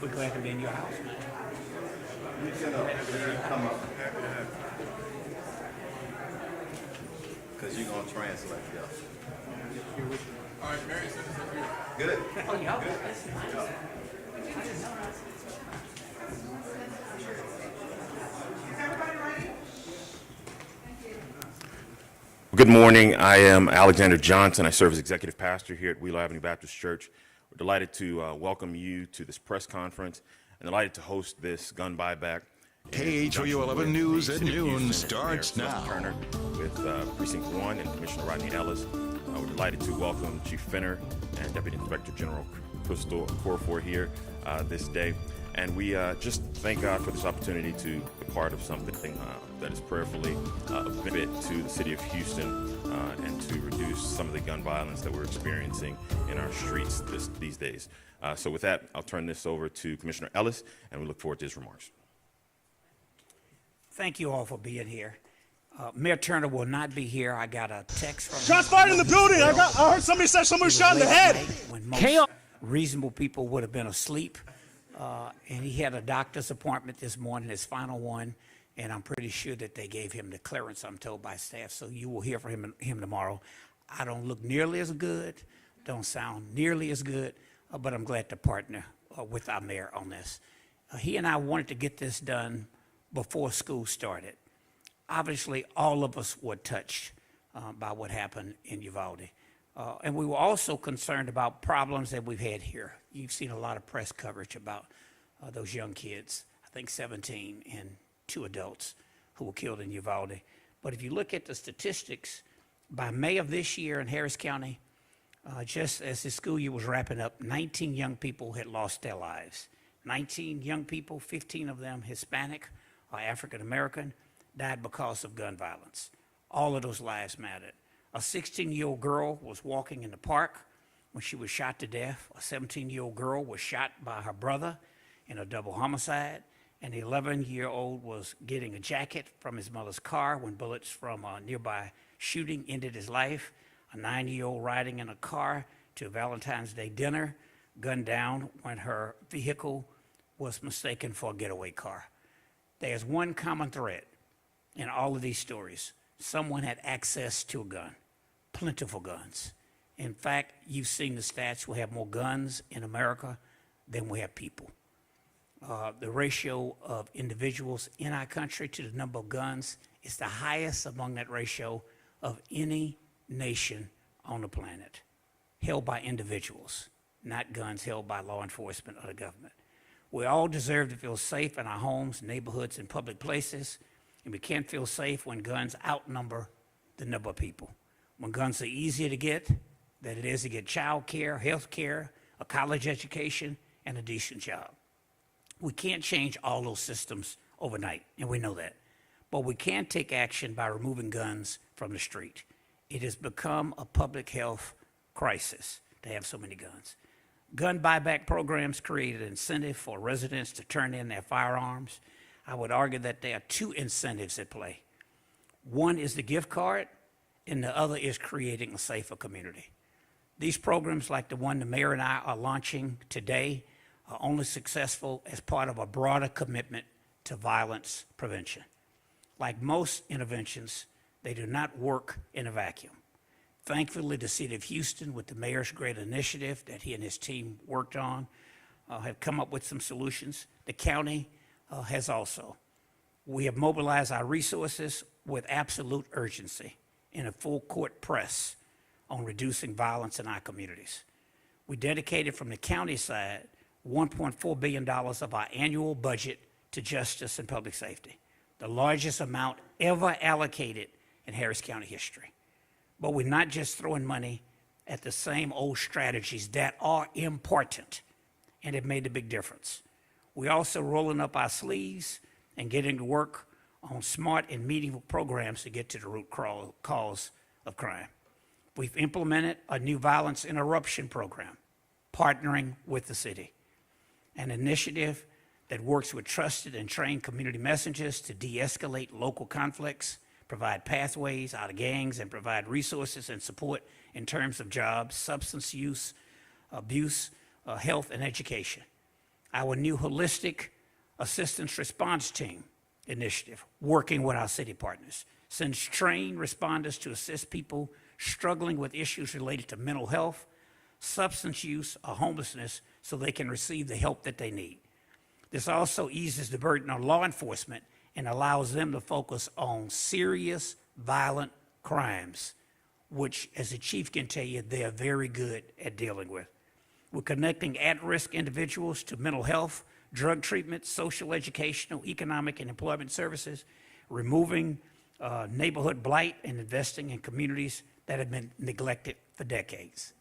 We're glad to be in your house, man. Come up. Because you're going to translate, yeah. All right, Mary said it's up here. Good. Oh, y'all, that's nice. Good morning. I am Alexander Johnson. I serve as executive pastor here at Wheeler Avenue Baptist Church. We're delighted to welcome you to this press conference and delighted to host this gun buyback. KHOU 11 News at noon starts now. Turner with Precinct 1 and Commissioner Rodney Ellis. We're delighted to welcome Chief Finner and Deputy Inspector General Crystal Corfor here this day. And we just thank God for this opportunity to be part of something that is prayerfully a benefit to the city of Houston and to reduce some of the gun violence that we're experiencing in our streets these days. So with that, I'll turn this over to Commissioner Ellis, and we look forward to his remarks. Thank you all for being here. Mayor Turner will not be here. I got a text from Shots fired in the building. I heard somebody say someone was shot in the head. When most reasonable people would have been asleep. And he had a doctor's appointment this morning, his final one, and I'm pretty sure that they gave him the clearance, I'm told by staff, so you will hear from him tomorrow. I don't look nearly as good, don't sound nearly as good, but I'm glad to partner with our mayor on this. He and I wanted to get this done before school started. Obviously, all of us were touched by what happened in Uvalde. And we were also concerned about problems that we've had here. You've seen a lot of press coverage about those young kids, I think 17 and 2 adults who were killed in Uvalde. But if you look at the statistics, by May of this year in Harris County, just as the school year was wrapping up, 19 young people had lost their lives. 19 young people, 15 of them Hispanic or African American, died because of gun violence. All of those lives mattered. A 16-year-old girl was walking in the park when she was shot to death. A 17-year-old girl was shot by her brother in a double homicide. An 11-year-old was getting a jacket from his mother's car when bullets from a nearby shooting ended his life. A 9-year-old riding in a car to a Valentine's Day dinner, gunned down when her vehicle was mistaken for a getaway car. There's one common thread in all of these stories. Someone had access to a gun, plentiful guns. In fact, you've seen the stats. We have more guns in America than we have people. The ratio of individuals in our country to the number of guns is the highest among that ratio of any nation on the planet, held by individuals, not guns held by law enforcement or the government. We all deserve to feel safe in our homes, neighborhoods, and public places, and we can't feel safe when guns outnumber the number of people. When guns are easier to get than it is to get child care, health care, a college education, and a decent job. We can't change all those systems overnight, and we know that. But we can take action by removing guns from the street. It has become a public health crisis to have so many guns. Gun buyback programs create an incentive for residents to turn in their firearms. I would argue that there are 2 incentives at play. One is the gift card, and the other is creating a safer community. These programs, like the one the mayor and I are launching today, are only successful as part of a broader commitment to violence prevention. Like most interventions, they do not work in a vacuum. Thankfully, the city of Houston, with the mayor's great initiative that he and his team worked on, have come up with some solutions. The county has also. We have mobilized our resources with absolute urgency in a full court press on reducing violence in our communities. We dedicated from the county side $1.4 billion of our annual budget to justice and public safety, the largest amount ever allocated in Harris County history. But we're not just throwing money at the same old strategies that are important and have made a big difference. We're also rolling up our sleeves and getting to work on smart and meaningful programs to get to the root cause of crime. We've implemented a new violence interruption program, partnering with the city, an initiative that works with trusted and trained community messengers to de-escalate local conflicts, provide pathways out of gangs, and provide resources and support in terms of jobs, substance use, abuse, health, and education. our new holistic assistance response team initiative, working with our city partners, sends trained responders to assist people struggling with issues related to mental health, substance use, or homelessness so they can receive the help that they need. This also eases the burden on law enforcement and allows them to focus on serious, violent crimes, which, as the chief can tell you, they are very good at dealing with. We're connecting at-risk individuals to mental health, drug treatment, social, educational, economic, and employment services, removing neighborhood blight, and investing in communities that have been neglected for decades.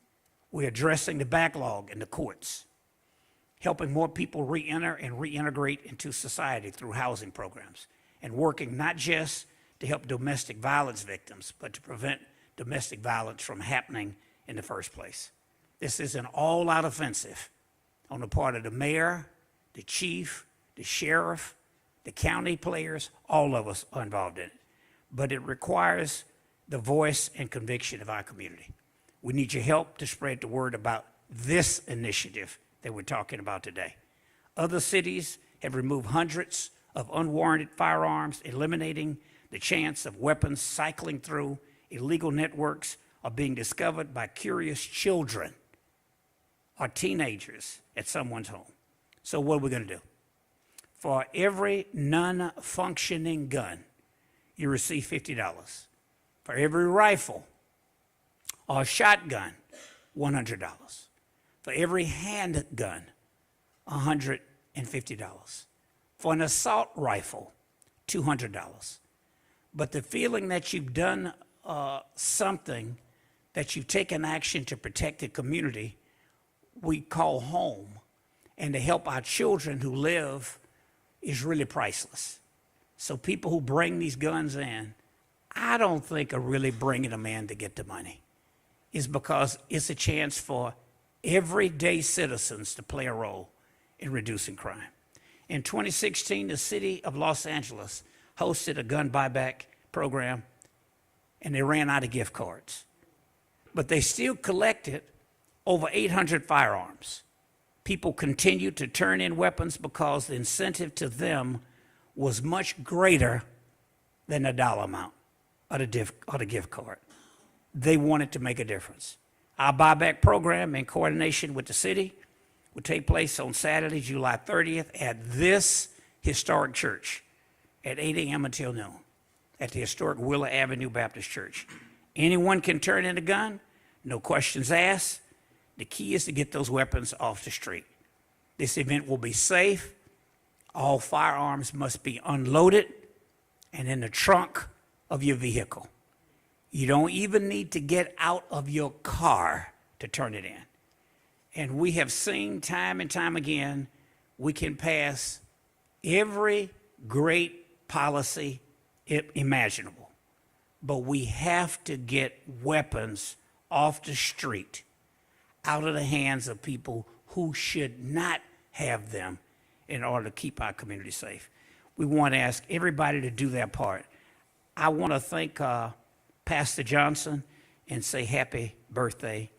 We're addressing the backlog in the courts, helping more people re-enter and reintegrate into society through housing programs, and working not just to help domestic violence victims, but to prevent domestic violence from happening in the first place. This is an all-out offensive on the part of the mayor, the chief, the sheriff, the county players. All of us are involved in it. But it requires the voice and conviction of our community. We need your help to spread the word about this initiative that we're talking about today. Other cities have removed hundreds of unwarranted firearms, eliminating the chance of weapons cycling through illegal networks or being discovered by curious children or teenagers at someone's home. So what are we going to do? For every non-functioning gun, you receive $50. For every rifle or shotgun, $100. For every handgun, $150. For an assault rifle, $200. But the feeling that you've done something, that you've taken action to protect the community we call home, and to help our children who live, is really priceless. So people who bring these guns in, I don't think are really bringing them in to get the money. It's because it's a chance for everyday citizens to play a role in reducing crime. In 2016, the city of Los Angeles hosted a gun buyback program, and they ran out of gift cards. But they still collected over 800 firearms. People continued to turn in weapons because the incentive to them was much greater than the dollar amount of the gift card. They wanted to make a difference. Our buyback program, in coordination with the city, will take place on Saturday, July 30th at this historic church at 8 a.m. until noon at the historic Willa Avenue Baptist Church. Anyone can turn in a gun, no questions asked. The key is to get those weapons off the street. This event will be safe. All firearms must be unloaded and in the trunk of your vehicle. You don't even need to get out of your car to turn it in. And we have seen time and time again, we can pass every great policy imaginable, but we have to get weapons off the street, out of the hands of people who should not have them, in order to keep our community safe. We want to ask everybody to do their part. I want to thank Pastor Johnson and say happy birthday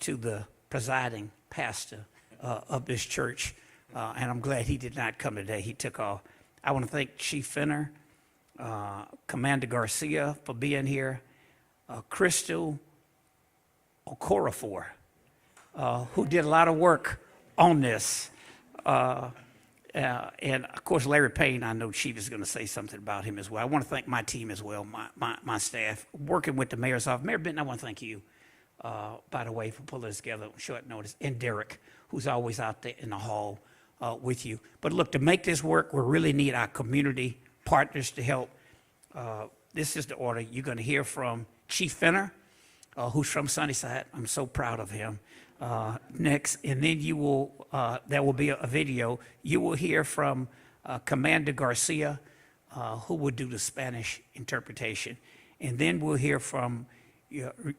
to the presiding pastor of this church. And I'm glad he did not come today. He took off. I want to thank Chief Finner, Commander Garcia for being here, Crystal Okorafor, who did a lot of work on this. And of course, Larry Payne, I know Chief is going to say something about him as well. I want to thank my team as well, my staff, working with the mayor's office. Mayor Benton, I want to thank you, by the way, for pulling this together on short notice, and Derek, who's always out there in the hall with you. But look, to make this work, we really need our community partners to help. This is the order. You're going to hear from Chief Finner, who's from Sunnyside. I'm so proud of him. Next, and then you will, there will be a video. You will hear from Commander Garcia, who will do the Spanish interpretation. And then we'll hear from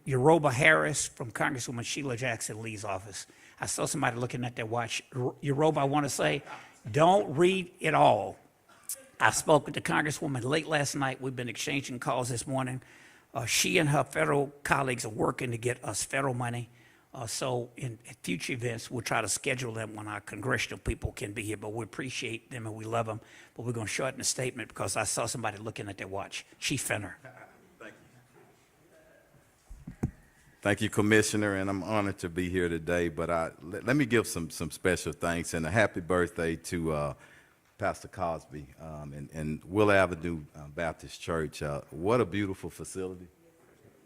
Yoruba Harris from Congresswoman Sheila Jackson Lee's office. I saw somebody looking at their watch. Yoruba, I want to say, don't read it all. I spoke with the Congresswoman late last night. We've been exchanging calls this morning. She and her federal colleagues are working to get us federal money So in future events, we'll try to schedule them when our congressional people can be here, but we appreciate them and we love them. But we're going to shorten the statement because I saw somebody looking at their watch. Chief Finner. Thank you, Commissioner, and I'm honored to be here today. But let me give some special thanks and a happy birthday to Pastor Cosby and Will Avenue Baptist Church. What a beautiful facility.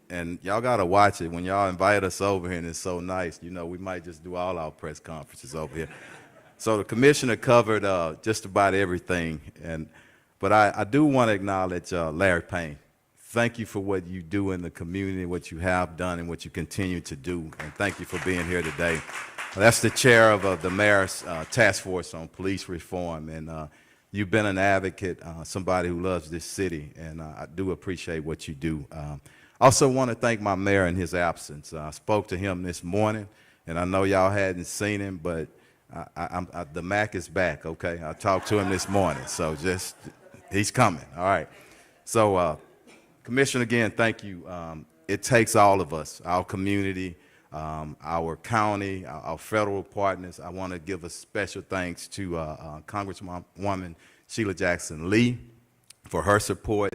And y'all got to watch it. When y'all invite us over here and it's so nice, you know, we might just do all our press conferences over here. So the Commissioner covered just about everything. But I do want to acknowledge Larry Payne. Thank you for what you do in the community, what you have done, and what you continue to do. And thank you for being here today. That's the chair of the mayor's task force on police reform. And you've been an advocate, somebody who loves this city. And I do appreciate what you do. I also want to thank my mayor in his absence. I spoke to him this morning, and I know y'all hadn't seen him, but the Mac is back, okay? I talked to him this morning, so he's coming, all right? So, Commissioner, again, thank you. It takes all of us, our community, our county, our federal partners. I want to give a special thanks to Congresswoman Sheila Jackson Lee for her support.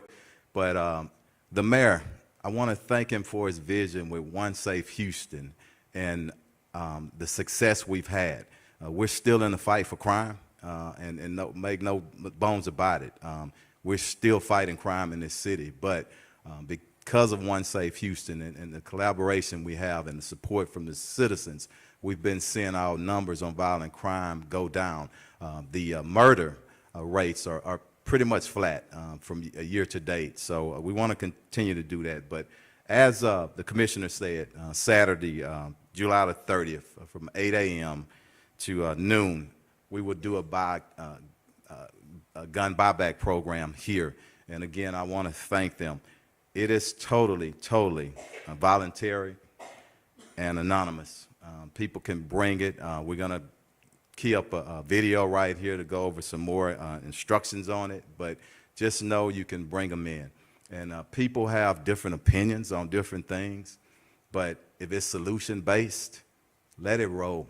But the mayor, I want to thank him for his vision with One Safe Houston and the success we've had. We're still in the fight for crime, and make no bones about it. We're still fighting crime in this city, but because of One Safe Houston and the collaboration we have and the support from the citizens, we've been seeing our numbers on violent crime go down. The murder rates are pretty much flat from a year to date, so we want to continue to do that. But as the Commissioner said, Saturday, July the 30th, from 8 a.m. to noon, we will do a gun buyback program here. And again, I want to thank them. It is totally voluntary and anonymous. People can bring it. We're going to key up a video right here to go over some more instructions on it, but just know you can bring them in. And people have different opinions on different things, but if it's solution-based, let it roll.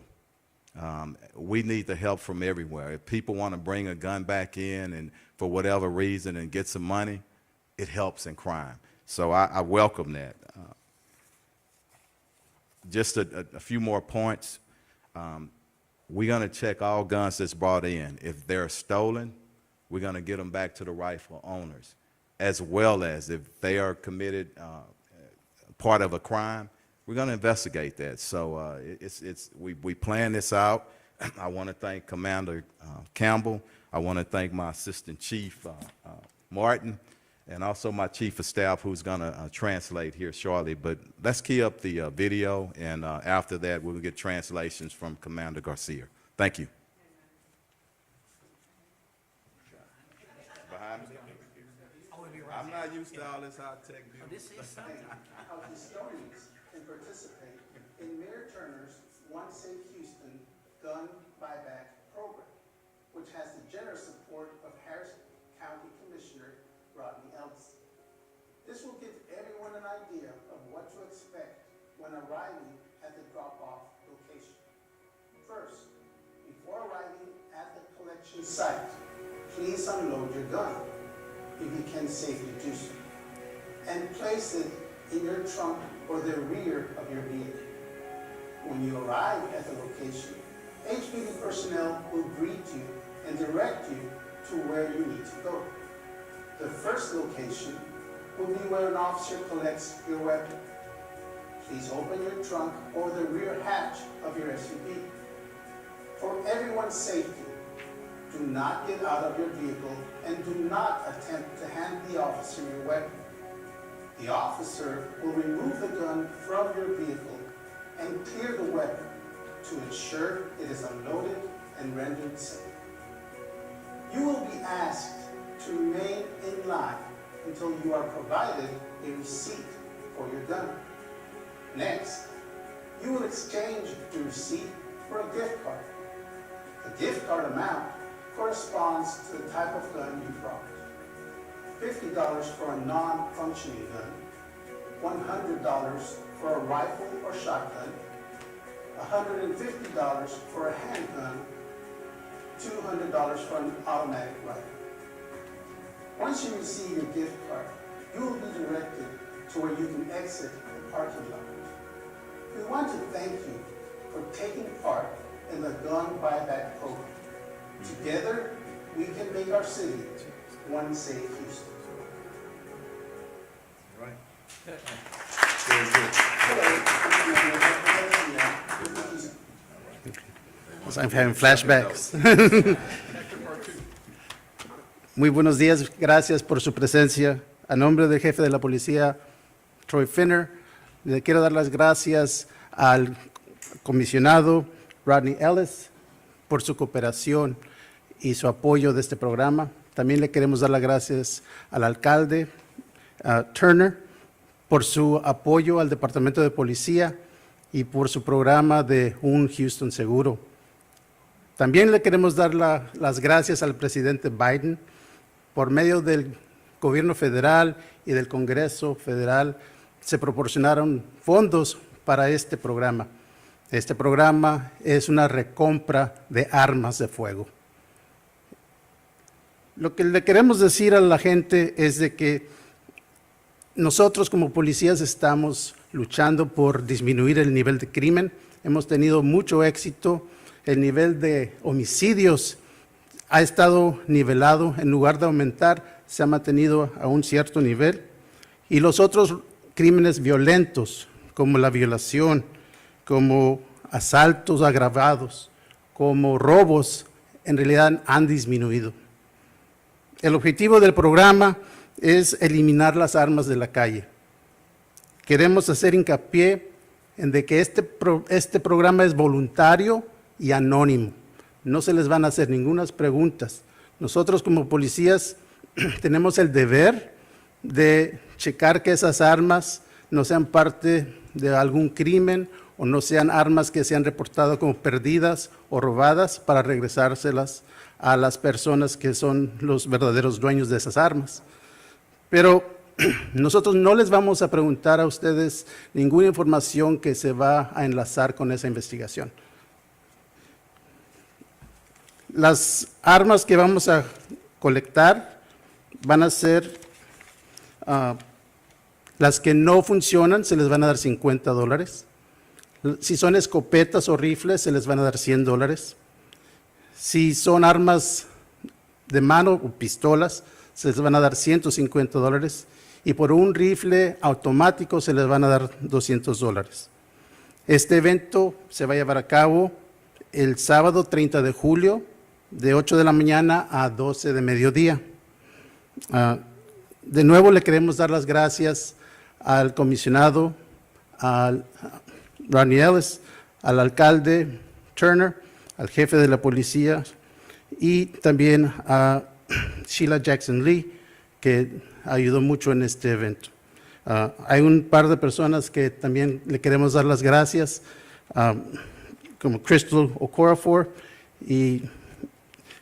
We need the help from everywhere. If people want to bring a gun back in and for whatever reason and get some money, it helps in crime. So I welcome that. Just a few more points. We're going to check all guns that's brought in. If they're stolen, we're going to get them back to the rightful owners, as well as if they are committed part of a crime, we're going to investigate that. So we plan this out. I want to thank Commander Campbell. I want to thank my Assistant Chief Martin, and also my Chief of Staff, who's going to translate here shortly. But let's key up the video, and after that, we'll get translations from Commander Garcia. Thank you. Behind me? I'm not used to all this high-tech music. How historians can participate in Mayor Turner's One Safe Houston gun buyback program, which has the generous support of Harris County Commissioner Rodney Ellis. This will give everyone an idea of what to expect when arriving at the drop-off location. First, before arriving at the collection site, please unload your gun, if you can safely do so, and place it in your trunk or the rear of your vehicle. When you arrive at the location, HPD personnel will greet you and direct you to where you need to go. The first location will be where an officer collects your weapon. Please open your trunk or the rear hatch of your SUV. For everyone's safety, do not get out of your vehicle and do not attempt to hand the officer your weapon. The officer will remove the gun from your vehicle and clear the weapon to ensure it is unloaded and rendered safe. You will be asked to remain in line until you are provided a receipt for your gun. Next, you will exchange the receipt for a gift card. The gift card amount corresponds to the type of gun you brought. $50 for a non-functioning gun, $100 for a rifle or shotgun, $150 for a handgun, $200 for an automatic rifle. Once you receive your gift card, you will be directed to where you can exit the parking lot. We want to thank you for taking part in the gun buyback program. Together, we can make our city one safe Houston. I'm having flashbacks. Muy buenos días, gracias por su presencia. A nombre del jefe de la policía, Troy Finner, le quiero dar las gracias al comisionado Rodney Ellis por su cooperación y su apoyo de este programa. También le queremos dar las gracias al alcalde Turner por su apoyo al Departamento de Policía y por su programa de Un Houston Seguro. También le queremos dar las gracias al presidente Biden. Por medio del gobierno federal y del Congreso federal se proporcionaron fondos para este programa. Este programa es una recompra de armas de fuego. Lo que le queremos decir a la gente es de que nosotros como policías estamos luchando por disminuir el nivel de crimen. Hemos tenido mucho éxito. El nivel de homicidios ha estado nivelado. En lugar de aumentar, se ha mantenido a un cierto nivel. Y los otros crímenes violentos, como la violación, como asaltos agravados, como robos, en realidad han disminuido. El objetivo del programa es eliminar las armas de la calle. Queremos hacer hincapié en de que este programa es voluntario y anónimo. No se les van a hacer ninguna preguntas. Nosotros como policías tenemos el deber de checar que esas armas no sean parte de algún crimen o no sean armas que se han reportado como perdidas o robadas para regresárselas a las personas que son los verdaderos dueños de esas armas. Pero nosotros no les vamos a preguntar a ustedes ninguna información que se va a enlazar con esa investigación. Las armas que vamos a colectar van a ser, las que no funcionan, se les van a dar $50. Si son escopetas o rifles, se les van a dar $100. Si son armas de mano o pistolas, se les van a dar $150. Y por un rifle automático se les van a dar $200. Este evento se va a llevar a cabo el sábado 30 de julio, de 8 de la mañana a 12 de mediodía. De nuevo le queremos dar las gracias al comisionado, al Rodney Ellis, al alcalde Turner, al jefe de la policía y también a Sheila Jackson Lee, que ayudó mucho en este evento. Hay un par de personas que también le queremos dar las gracias, como Crystal Okorafor, y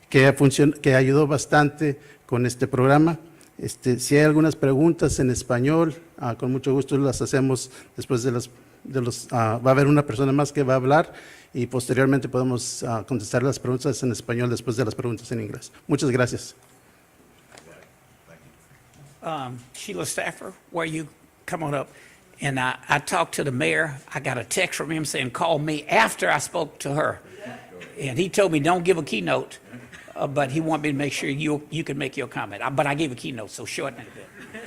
que ayudó bastante con este programa. Si hay algunas preguntas en español, con mucho gusto las hacemos después va a haber una persona más que va a hablar y posteriormente podemos contestar las preguntas en español después de las preguntas en inglés. Muchas gracias. Sheila Staffer, where you come on up. And I talked to the mayor. I got a text from him saying, call me after I spoke to her. And he told me, don't give a keynote, but he wanted me to make sure you can make your comment. But I gave a keynote, so shorten it a bit.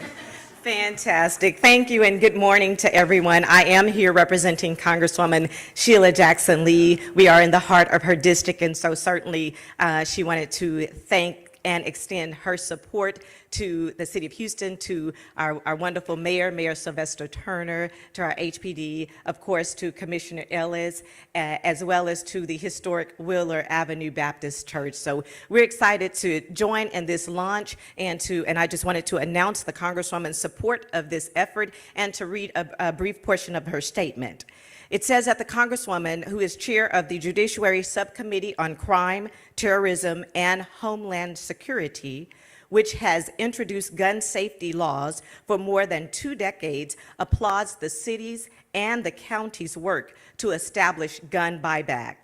Fantastic. Thank you and good morning to everyone. I am here representing Congresswoman Sheila Jackson Lee. We are in the heart of her district, and so certainly she wanted to thank and extend her support to the City of Houston, to our wonderful mayor, Mayor Sylvester Turner, to our HPD, of course, to Commissioner Ellis, as well as to the historic Wheeler Avenue Baptist Church. So we're excited to join in this launch and I just wanted to announce the Congresswoman's support of this effort and to read a brief portion of her statement. It says that the Congresswoman, who is chair of the Judiciary Subcommittee on Crime, Terrorism, and Homeland Security, which has introduced gun safety laws for more than 2 decades, applauds the city's and the county's work to establish gun buyback.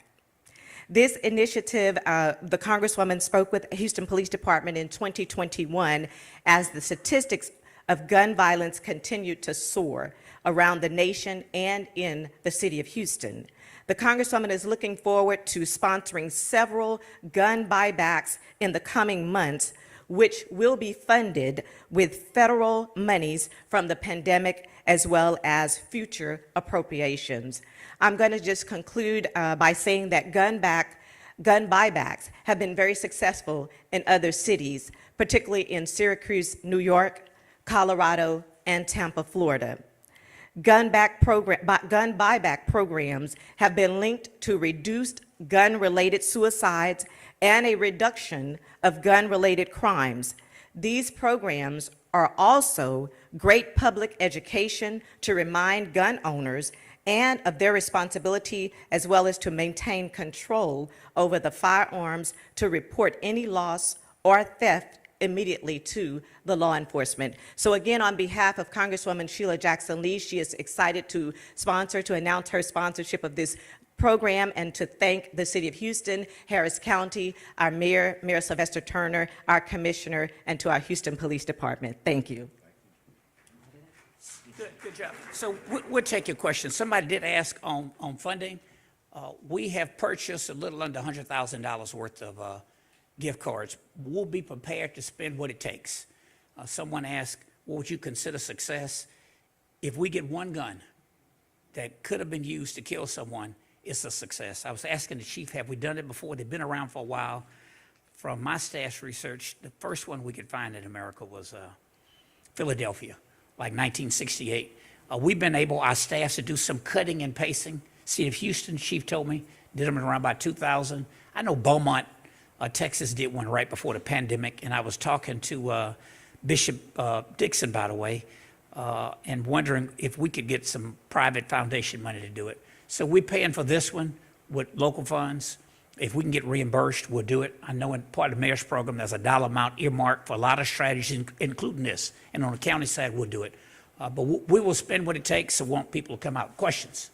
This initiative, the Congresswoman spoke with Houston Police Department in 2021 as the statistics of gun violence continued to soar around the nation and in the city of Houston. The Congresswoman is looking forward to sponsoring several gun buybacks in the coming months, which will be funded with federal monies from the pandemic as well as future appropriations. I'm going to just conclude by saying that gun buybacks have been very successful in other cities, particularly in Syracuse, New York, Colorado, and Tampa, Florida. Gun buyback programs have been linked to reduced gun-related suicides and a reduction of gun-related crimes. These programs are also great public education to remind gun owners and of their responsibility, as well as to maintain control over the firearms, to report any loss or theft immediately to the law enforcement. So again, on behalf of Congresswoman Sheila Jackson Lee, she is excited to announce her sponsorship of this program, and to thank the City of Houston, Harris County, our Mayor Sylvester Turner, our Commissioner, and to our Houston Police Department. Thank you. Good job. So we'll take your question. Somebody did ask on funding. We have purchased a little under $100,000 worth of gift cards. We'll be prepared to spend what it takes. Someone asked, what would you consider success? If we get one gun that could have been used to kill someone, it's a success. I was asking the chief, have we done it before? They've been around for a while. From my staff's research, the first one we could find in America was Philadelphia, like 1968. We've been able, our staffs, to do some cutting and pasting. City of Houston, chief told me, did them in around about 2000. I know Beaumont, Texas did one right before the pandemic, and I was talking to Bishop Dixon, by the way, and wondering if we could get some private foundation money to do it. So we're paying for this one with local funds. If we can get reimbursed, we'll do it. I know in part of the mayor's program, there's a dollar amount earmarked for a lot of strategies, including this. And on the county side, we'll do it. But we will spend what it takes to want people to come out. Questions?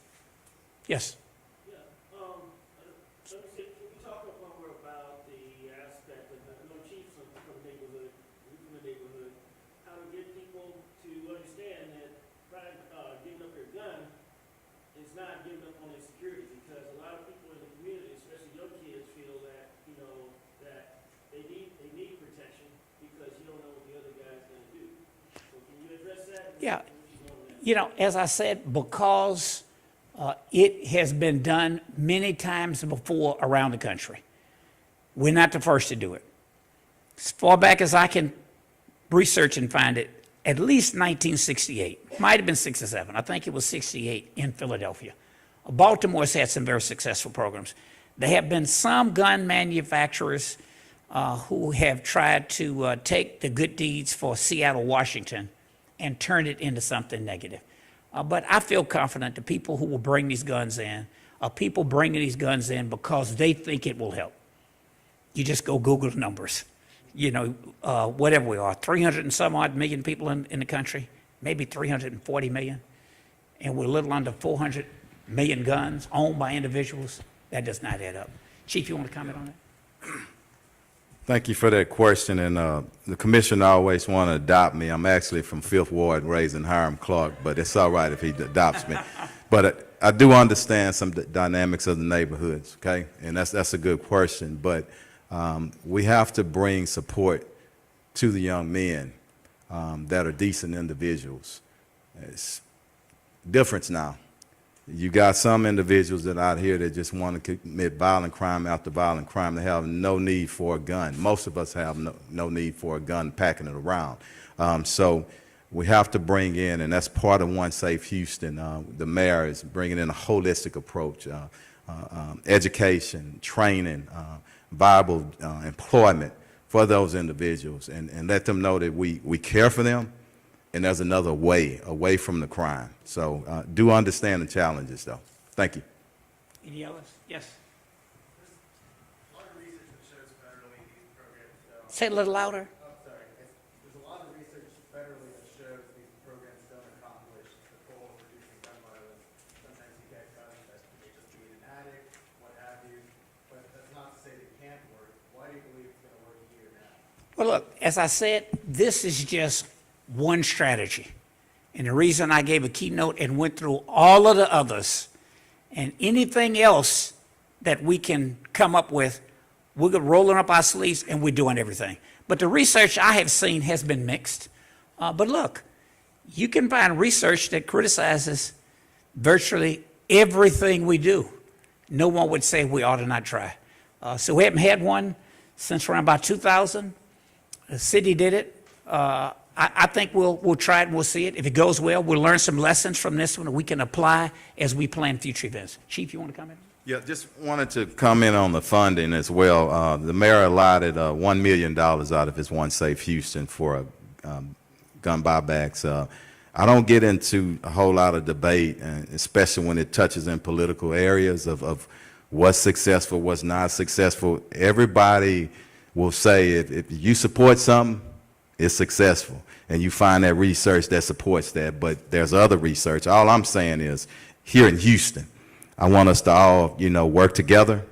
Yes. Yeah, you know, as I said, because it has been done many times before around the country. We're not the first to do it. As far back as I can research and find it, at least 1968, might have been 67. I think it was 68 in Philadelphia. Baltimore's had some very successful programs. There have been some gun manufacturers who have tried to take the good deeds for Seattle, Washington, and turn it into something negative. But I feel confident the people who will bring these guns in are people bringing these guns in because they think it will help. You just go Google the numbers. You know, whatever we are, 300 and some odd million people in the country, maybe 340 million, and we're a little under 400 million guns owned by individuals. That does not add up. Chief, you want to comment on that? Thank you for that question, and the commissioner always want to adopt me. I'm actually from Fifth Ward, raised in Hiram Clark, but it's all right if he adopts me. But I do understand some dynamics of the neighborhoods, okay? And that's a good question, but we have to bring support to the young men that are decent individuals. It's different now. You got some individuals that out here that just want to commit violent crime after violent crime. They have no need for a gun. Most of us have no need for a gun packing it around. So we have to bring in, and that's part of One Safe Houston. The mayor is bringing in a holistic approach, education, training, viable employment for those individuals, and let them know that we care for them. And there's another way away from the crime. So do understand the challenges, though. Thank you. Any others? Yes. Say it a little louder. Oh, sorry. Well, look, as I said, this is just one strategy. And the reason I gave a keynote and went through all of the others and anything else that we can come up with, we're rolling up our sleeves and we're doing everything. But the research I have seen has been mixed. But look, you can find research that criticizes virtually everything we do. No one would say we ought to not try. So we haven't had one since around about 2000. The city did it. I think we'll try it and we'll see it. If it goes well, we'll learn some lessons from this one that we can apply as we plan future events. Chief, you want to comment? Yeah, just wanted to comment on the funding as well. The mayor allotted $1 million out of his One Safe Houston for gun buybacks. I don't get into a whole lot of debate, and especially when it touches in political areas of what's successful, what's not successful. Everybody will say if you support something, it's successful, and you find that research that supports that. But there's other research. All I'm saying is, here in Houston, I want us to all, work together,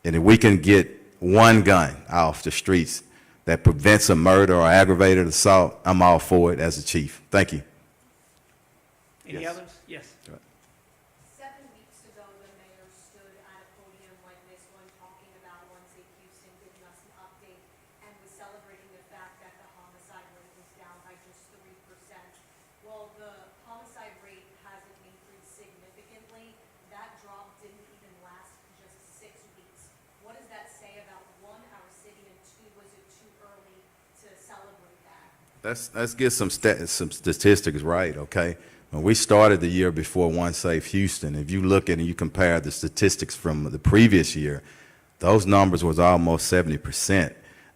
and if we can get one gun off the streets that prevents a murder or aggravated assault, I'm all for it as a chief. Thank you. Any others? Yes. 7 weeks ago, the mayor stood at a podium like this one talking about One Safe Houston, giving us an update, and was celebrating the fact that the homicide rate was down by just 3%. Well, the homicide rate hasn't increased significantly. That drop didn't even last just 6 weeks. What does that say about, one, our city, and two, was it too early to celebrate that? Let's get some statistics right, okay? When we started the year before One Safe Houston, if you look at and you compare the statistics from the previous year, those numbers was almost 70%.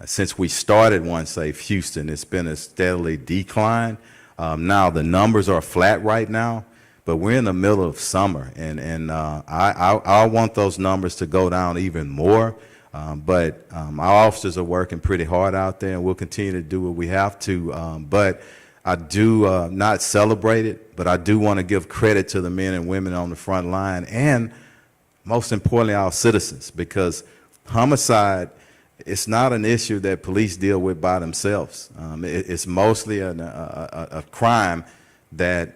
Since we started One Safe Houston, it's been a steadily decline. Now the numbers are flat right now, but we're in the middle of summer, and I want those numbers to go down even more. But our officers are working pretty hard out there, and we'll continue to do what we have to. But I do not celebrate it, but I do want to give credit to the men and women on the front line, and most importantly, our citizens, because homicide, it's not an issue that police deal with by themselves. It's mostly a crime that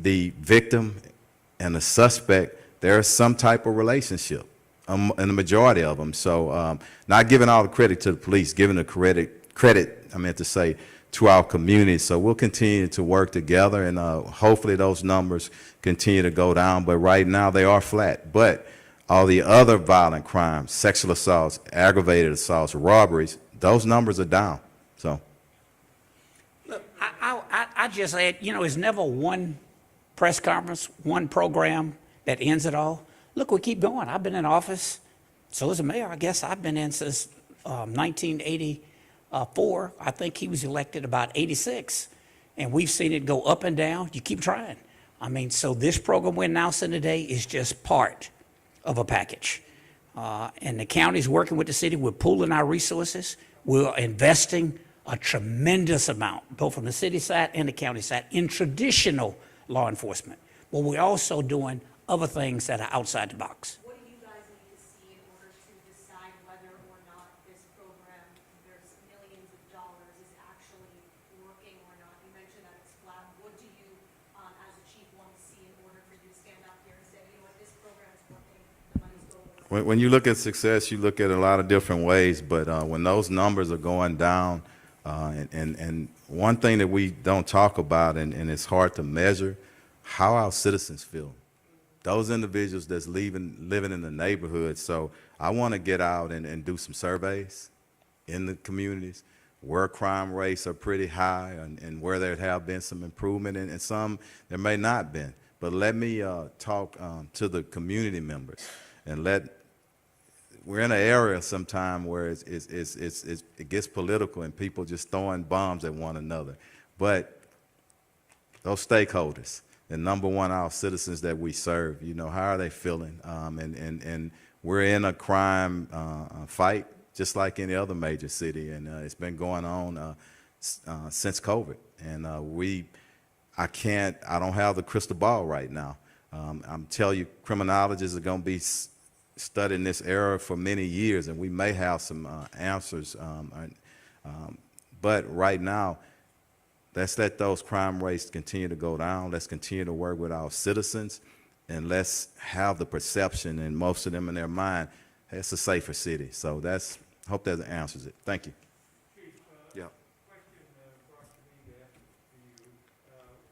the victim and the suspect, there's some type of relationship, in the majority of them. So not giving all the credit to the police, giving the credit, I meant to say, to our community. So we'll continue to work together, and hopefully those numbers continue to go down. But right now they are flat. But all the other violent crimes, sexual assaults, aggravated assaults, robberies, those numbers are down. So Look, I just add, it's never one press conference, one program that ends it all. Look, we keep going. I've been in office, so as a mayor, I guess I've been in since 1984. I think he was elected about 86, and we've seen it go up and down. You keep trying. So this program we're announcing today is just part of a package. And the county's working with the city. We're pooling our resources. We're investing a tremendous amount, both from the city side and the county side, in traditional law enforcement. But we're also doing other things that are outside the box. What do you guys need to see in order to decide whether or not this program, there's millions of dollars, is actually working or not? You mentioned that it's flat. What do you, as a chief, want to see in order for you to stand up here and say, this program is working, the money's going away? when you look at success, you look at a lot of different ways, but when those numbers are going down, and one thing that we don't talk about, and it's hard to measure, how our citizens feel. Those individuals that's living in the neighborhood. So I want to get out and do some surveys in the communities where crime rates are pretty high, and where there have been some improvement, and some there may not been. But let me talk to the community members, and we're in an area sometime where it gets political and people just throwing bombs at one another. But those stakeholders, and number one, our citizens that we serve, how are they feeling? And we're in a crime fight, just like any other major city, and it's been going on since COVID. And I don't have the crystal ball right now. I'm telling you, criminologists are going to be studying this era for many years, and we may have some answers But right now, let's let those crime rates continue to go down. Let's continue to work with our citizens, and let's have the perception, and most of them in their mind, hey, it's a safer city. So hope that answers it. Thank you. Chief, Yeah. question brought to me to ask to you.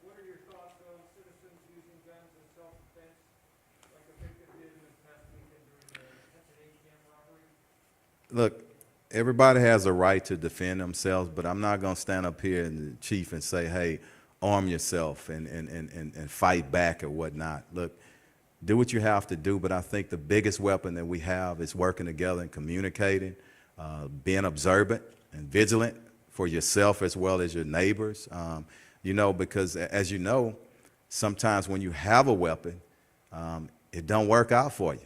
What are your thoughts on citizens using guns as self-defense, like a victim did this past weekend during an ATM robbery? Look, everybody has a right to defend themselves, but I'm not going to stand up here, Chief, and say, hey, arm yourself and fight back or whatnot. Look, do what you have to do, but I think the biggest weapon that we have is working together and communicating, being observant and vigilant for yourself as well as your neighbors. You know, because as you know, sometimes when you have a weapon, it don't work out for you.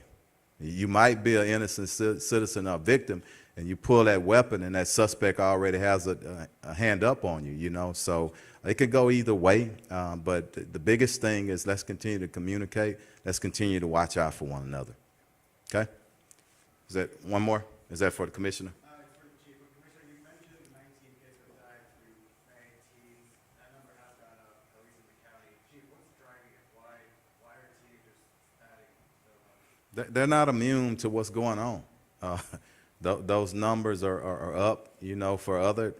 You might be an innocent citizen or victim, and you pull that weapon, and that suspect already has a hand up on you, you know. So it could go either way, but the biggest thing is let's continue to communicate. Let's continue to watch out for one another. Okay? Is that one more? Is that for the commissioner? For the chief, Commissioner, you mentioned 19 kids have died through teens. That number has gone up, at least in the county. Chief, what's driving it? Why are teenagers adding so much? They're not immune to what's going on. Those numbers are up, you know, for other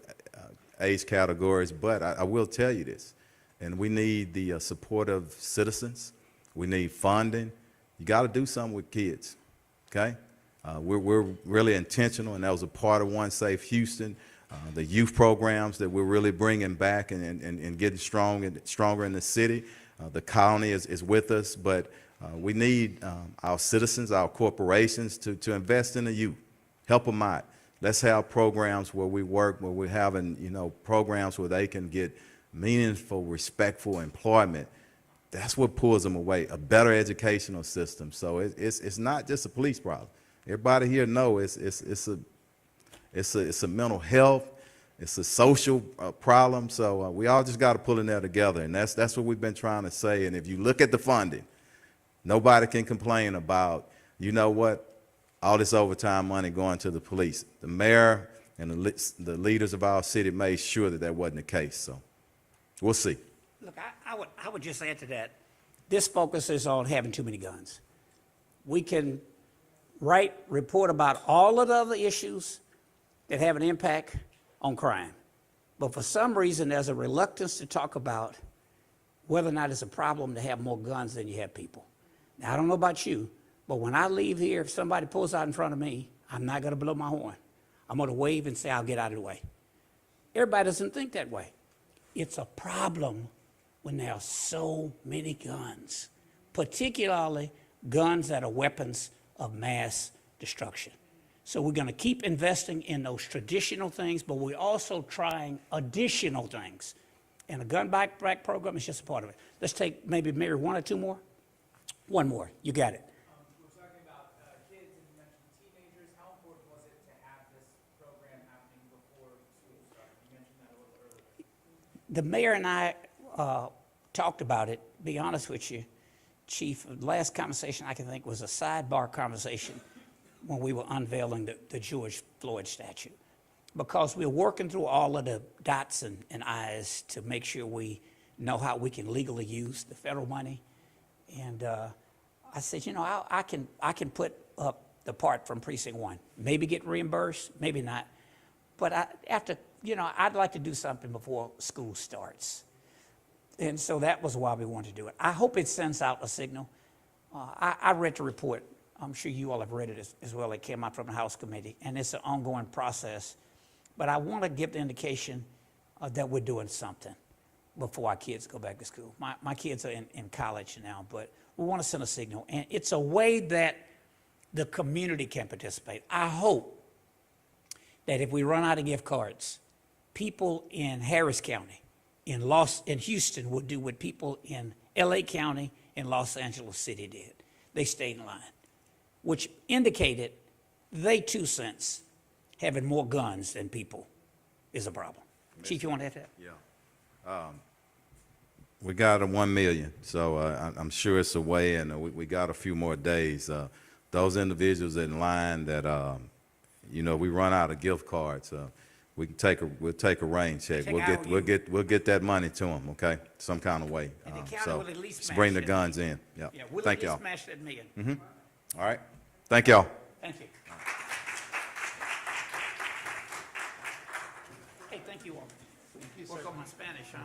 age categories, but I will tell you this, and we need the support of citizens. We need funding. You got to do something with kids, okay? We're really intentional, and that was a part of One Safe Houston, the youth programs that we're really bringing back and getting stronger in the city. The county is with us, but we need our citizens, our corporations to invest in the youth, help them out. Let's have programs where we work, where we're having, you know, programs where they can get meaningful, respectful employment. That's what pulls them away, a better educational system. So it's not just a police problem. Everybody here knows it's a mental health, it's a social problem. So we all just got to pull in there together, and that's what we've been trying to say. And if you look at the funding, nobody can complain about, you know what, all this overtime money going to the police. The mayor and the leaders of our city made sure that wasn't the case. So we'll see. Look, I would just add to that, this focuses on having too many guns. We can report about all of the other issues that have an impact on crime. But for some reason, there's a reluctance to talk about whether or not it's a problem to have more guns than you have people. Now, I don't know about you, but when I leave here, if somebody pulls out in front of me, I'm not going to blow my horn. I'm going to wave and say, I'll get out of the way. Everybody doesn't think that way. It's a problem when there are so many guns, particularly guns that are weapons of mass destruction. So we're going to keep investing in those traditional things, but we're also trying additional things. And the gun buyback program is just a part of it. Let's take maybe Mary one or two more. One more. You got it. We're talking about kids, and you mentioned teenagers. How important was it to have this program happening before school started? You mentioned that a little earlier. The mayor and I talked about it. Be honest with you, Chief, the last conversation I can think was a sidebar conversation when we were unveiling the George Floyd statue. Because we're working through all of the dots and I's to make sure we know how we can legally use the federal money. And I said, you know, I can put up the part from Precinct 1. Maybe get reimbursed, maybe not. But I'd like to do something before school starts. And so that was why we wanted to do it. I hope it sends out a signal. I read the report. I'm sure you all have read it as well. It came out from the House Committee, and it's an ongoing process. But I want to give the indication that we're doing something before our kids go back to school. My kids are in college now, but we want to send a signal. And it's a way that the community can participate. I hope that if we run out of gift cards, people in Harris County, in Houston will do what people in LA County and Los Angeles City did. They stayed in line, which indicated they too sense having more guns than people is a problem. Chief, you want to add that? Yeah. We got a 1 million, so I'm sure it's a way, and we got a few more days. Those individuals in line that, we run out of gift cards. we'll take a rain check. Check We'll out we'll get that money to them, okay? Some kind of way. And the county So will at least just smash bring the that guns million. in. Yep. Yeah, we'll at Thank least y'all. smash that million. All right. Thank y'all. Thank you. Hey, thank you all. Work on my Spanish, huh?